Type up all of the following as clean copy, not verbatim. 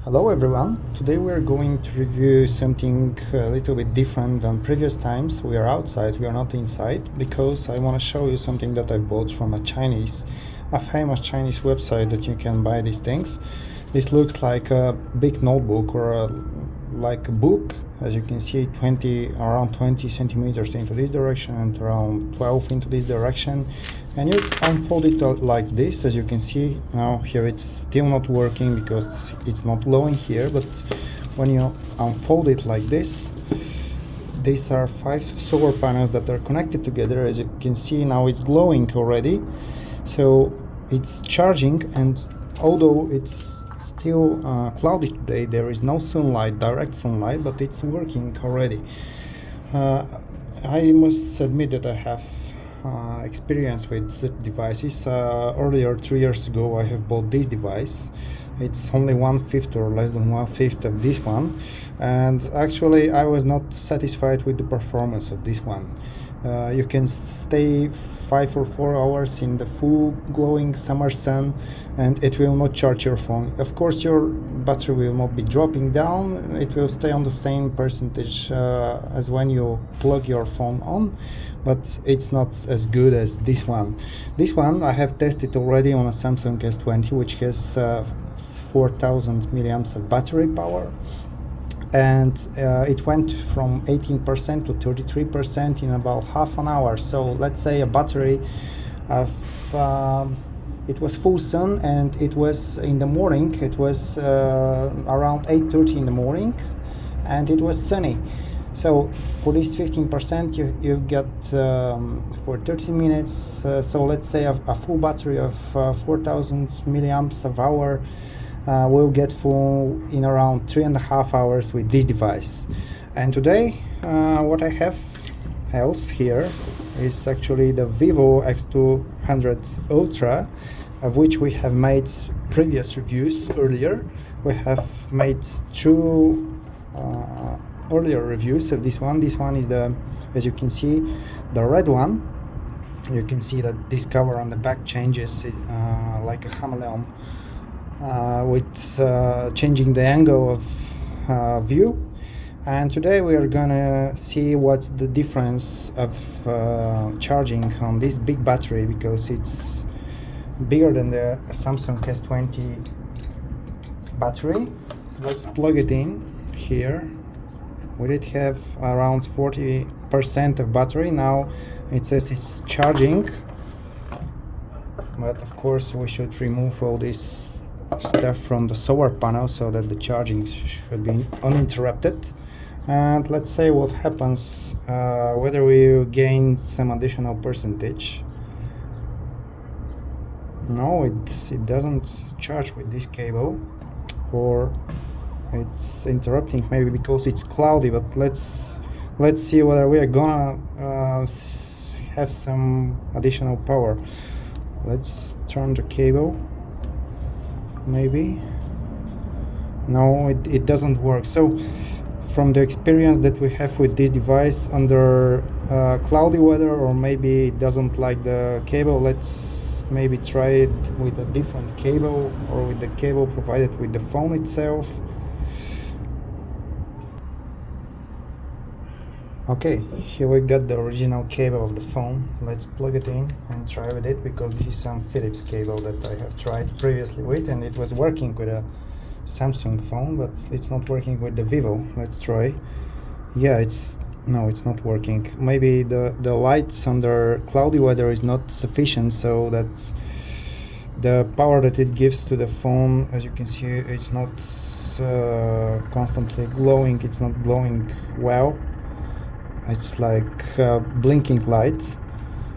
Hello everyone, today we are going to review something a little bit different than previous times. We are outside, we are not inside, because I want to show you something that I bought from a famous Chinese website that you can buy these things. This looks like a big notebook or like a book. As you can see, around 20 centimeters into this direction and around 12 into this direction, and you unfold it like this. As you can see now, here it's still not working because it's not glowing here, but when you unfold it like this, these are 5 solar panels that are connected together. As you can see now, it's glowing already, so it's charging, and although it's still cloudy today, there is no sunlight, direct sunlight, but it's working already. I must admit that I have experience with such devices. Earlier, 3 years ago, I have bought this device. It's only 1/5 or less than 1/5 of this one, and actually I was not satisfied with the performance of this one. You can stay 5 or 4 hours in the full glowing summer sun and it will not charge your phone. Of course, your battery will not be dropping down, it will stay on the same percentage as when you plug your phone on, but it's not as good as this one. This one I have tested already on a Samsung S20, which has 4000 milliamps of battery power, and it went from 18% to 33% in about half an hour. So let's say a battery of it was full sun, and it was in the morning, it was around 8:30 in the morning, and it was sunny. So for this 15% you get for 30 minutes, so let's say a full battery of 4000 milliamps of hour will get full in around 3.5 hours with this device. And today what I have else here is actually the Vivo X200 Ultra, of which we have made previous reviews earlier. We have made 2 earlier reviews of this one. This one is the, as you can see, the red one. You can see that this cover on the back changes like a chameleon, with changing the angle of view. And today we are gonna see what's the difference of charging on this big battery, because it's bigger than the Samsung S20 battery. Let's plug it in here. We did have around 40% of battery. Now it says it's charging, but of course we should remove all this stuff from the solar panel so that the charging should be uninterrupted. And let's say what happens, whether we gain some additional percentage. No, it doesn't charge with this cable, or it's interrupting maybe because it's cloudy. But let's see whether we are gonna have some additional power. Let's turn the cable. Maybe no, it doesn't work. So from the experience that we have with this device under cloudy weather, or maybe it doesn't like the cable, let's maybe try it with a different cable, or with the cable provided with the phone itself. Okay, here we got the original cable of the phone. Let's plug it in and try with it, because this is some Philips cable that I have tried previously with, and it was working with a Samsung phone, but it's not working with the Vivo. Let's try. Yeah, it's not working. Maybe the lights under cloudy weather is not sufficient, so that's the power that it gives to the phone. As you can see, it's not constantly glowing. It's not glowing well. It's like blinking lights.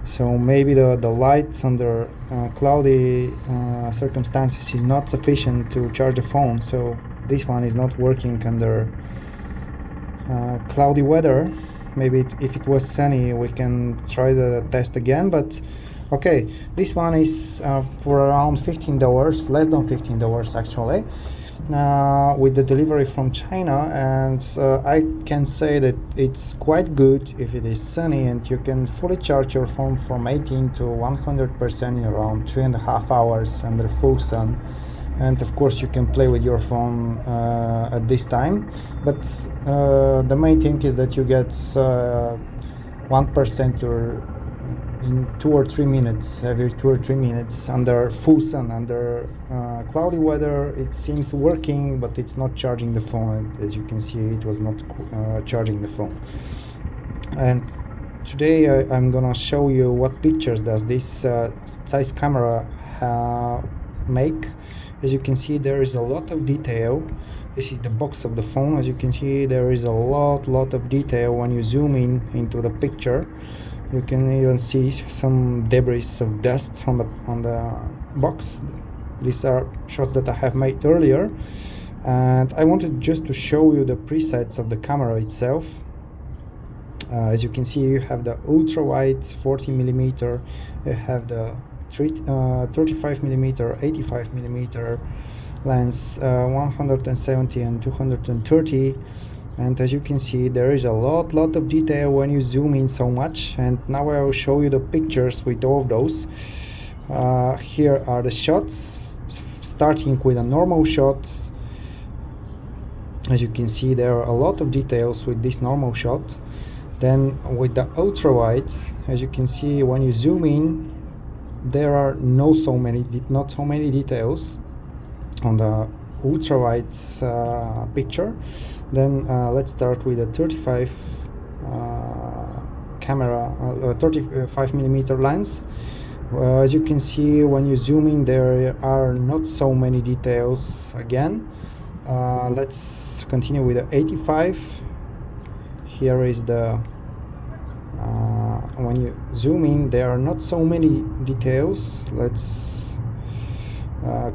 So maybe the lights under cloudy circumstances is not sufficient to charge the phone. So this one is not working under cloudy weather. Maybe if it was sunny, we can try the test again. But okay, this one is for around $15, less than $15 actually, with the delivery from China. And I can say that it's quite good if it is sunny, and you can fully charge your phone from 18 to 100% in around 3.5 hours under full sun. and of course you can play with your phone at this time, but the main thing is that you get 1% or in 2 or 3 minutes, every 2 or 3 minutes under full sun. Under cloudy weather it seems working, but it's not charging the phone. As you can see, it was not charging the phone. And today I'm gonna show you what pictures does this size camera make. As you can see, there is a lot of detail. This is the box of the phone. As you can see, there is a lot of detail. When you zoom in into the picture, you can even see some debris of dust on the box. These are shots that I have made earlier, and I wanted just to show you the presets of the camera itself. As you can see, you have the ultra wide 40mm, you have the 35mm, 85mm lens, 170 and 230. And as you can see, there is a lot of detail when you zoom in so much. And now I will show you the pictures with all of those. Here are the shots, starting with a normal shot. As you can see, there are a lot of details with this normal shot. Then with the ultra wide, as you can see, when you zoom in, there are not so many details on the ultra wide picture. Then let's start with a 35 35mm lens. As you can see, when you zoom in, there are not so many details again. Let's continue with the 85. Here is the when you zoom in, there are not so many details. Let's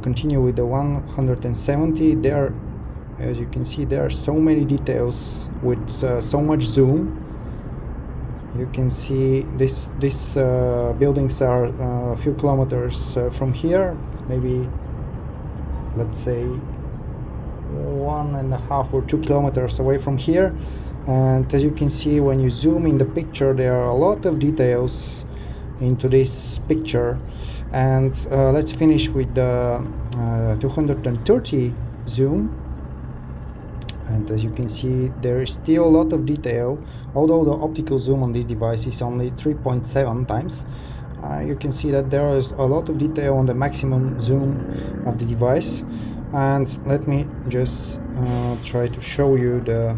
continue with the 170. There, as you can see, there are so many details with so much zoom. You can see these buildings are a few kilometers from here, maybe let's say 1.5 or 2 kilometers away from here. And as you can see, when you zoom in the picture, there are a lot of details into this picture. And let's finish with the 230 zoom. And as you can see, there is still a lot of detail, although the optical zoom on this device is only 3.7 times. You can see that there is a lot of detail on the maximum zoom of the device. And let me just try to show you the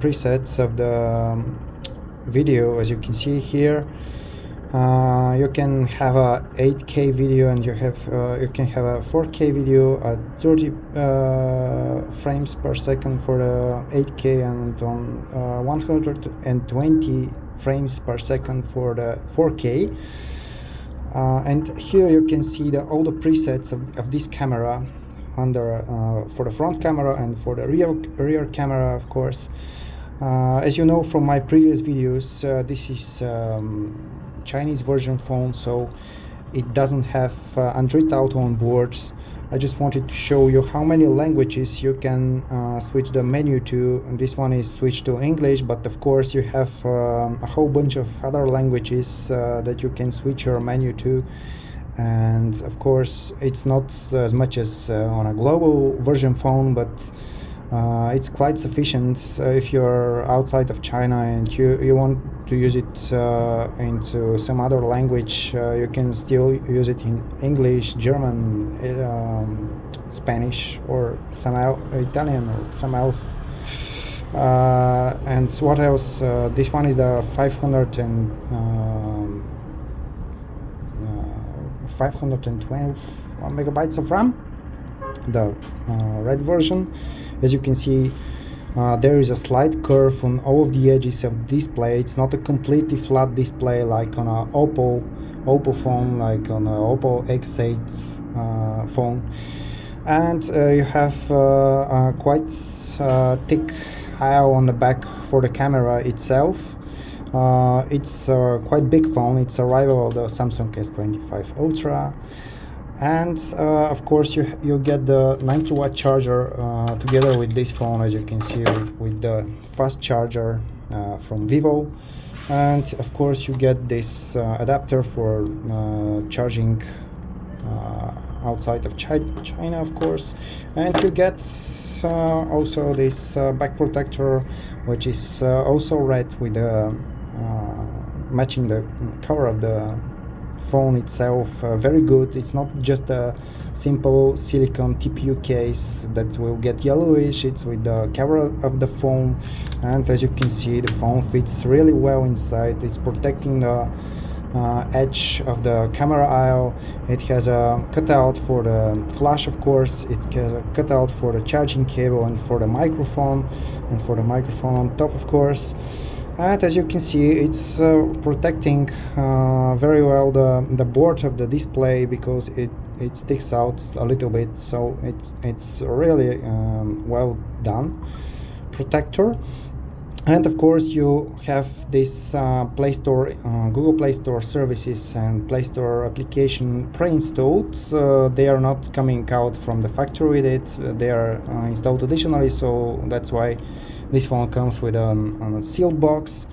presets of the video. As you can see here, you can have a 8K video, and you can have a 4K video at 30 frames per second for the 8K, and on 120 frames per second for the 4K. And here you can see all the presets of this camera under for the front camera and for the rear camera, of course. As you know from my previous videos, this is Chinese version phone, so it doesn't have Android Auto on board. I just wanted to show you how many languages you can switch the menu to. And this one is switched to English, but of course you have a whole bunch of other languages that you can switch your menu to. And of course it's not as much as on a global version phone, but it's quite sufficient if you're outside of China and you want to use it into some other language. You can still use it in English, German, Spanish, or some Italian, or some else. And what else? This one is the 512 megabytes of RAM, the red version. As you can see, there is a slight curve on all of the edges of the display. It's not a completely flat display like on an Oppo phone, like on an Oppo X8 phone. And you have quite thick IO on the back for the camera itself. It's a quite big phone. It's a rival of the Samsung S23 Ultra. And of course you get the 90-watt charger together with this phone, as you can see, with the fast charger from Vivo. And of course you get this adapter for charging outside of China, of course. And you get also this back protector, which is also red with the matching the cover of the phone itself. Very good. It's not just a simple silicone TPU case that will get yellowish. It's with the cover of the phone, and as you can see, the phone fits really well inside. It's protecting the edge of the camera aisle. It has a cutout for the flash, of course. It has a cutout for the charging cable and for the microphone, on top, of course. And as you can see, it's protecting very well the board of the display, because it sticks out a little bit, so it's really well done protector. And of course you have this Play Store, Google Play Store services and Play Store application pre-installed. They are not coming out from the factory with it. They are installed additionally, so that's why this phone comes with a sealed box.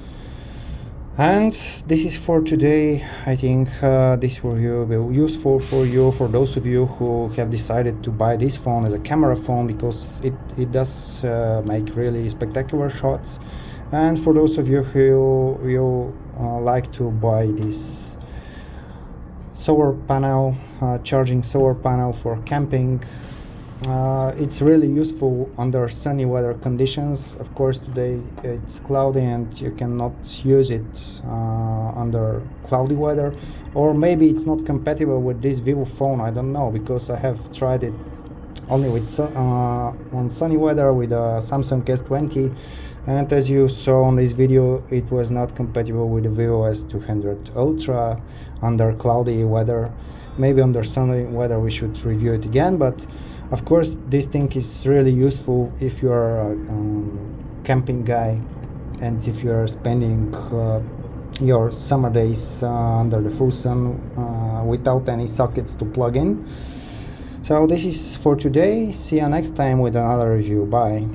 And this is for today. I think this will be useful for you, for those of you who have decided to buy this phone as a camera phone, because it does make really spectacular shots. And for those of you who will like to buy this solar panel, charging solar panel for camping, it's really useful under sunny weather conditions. Of course, today it's cloudy and you cannot use it under cloudy weather, or maybe it's not compatible with this Vivo phone. I don't know, because I have tried it only with on sunny weather with a Samsung S20, and as you saw on this video, it was not compatible with the Vivo S200 Ultra under cloudy weather. Maybe under sunny weather we should review it again, but of course this thing is really useful if you are a camping guy, and if you are spending your summer days under the full sun without any sockets to plug in. So this is for today. See you next time with another review. Bye.